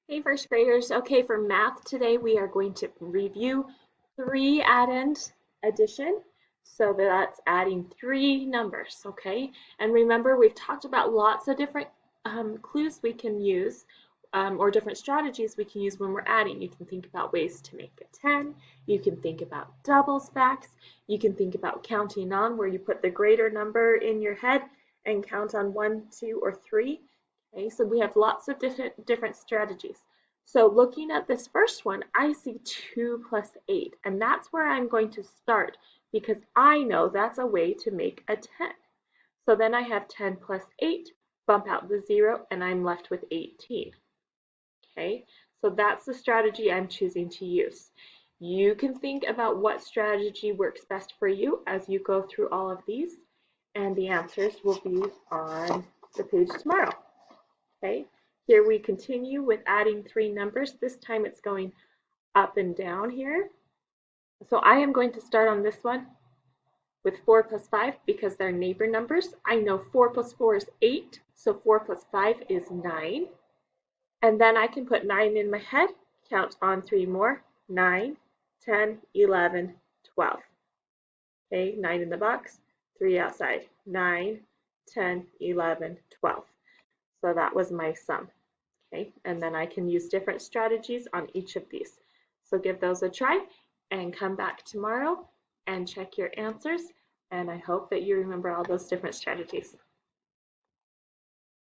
Hey, first graders. Okay, for math today, we are going to review three add-ins addition. So that's adding three numbers, okay? And remember, we've talked about lots of different clues we can use or different strategies we can use when we're adding. You can think about ways to make a 10. You can think about double stacks. You can think about counting on where you put the greater number in your head and count on 1, 2, or 3. Okay, so we have lots of different strategies. So looking at this first one, I see 2 plus 8, and that's where I'm going to start because I know that's a way to make a 10. So then I have 10 plus 8, bump out the 0, and I'm left with 18. Okay, so that's the strategy I'm choosing to use. You can think about what strategy works best for you as you go through all of these, and the answers will be on the page tomorrow. Okay, here we continue with adding three numbers. This time it's going up and down here. So I am going to start on this one with 4 plus 5 because they're neighbor numbers. I know 4 plus 4 is 8, so 4 plus 5 is 9. And then I can put 9 in my head, count on 3 more, 9, 10, 11, 12. Okay, 9 in the box, 3 outside, 9, 10, 11, 12. So that was my sum. Okay, and then I can use different strategies on each of these. So give those a try and come back tomorrow and check your answers. And I hope that you remember all those different strategies.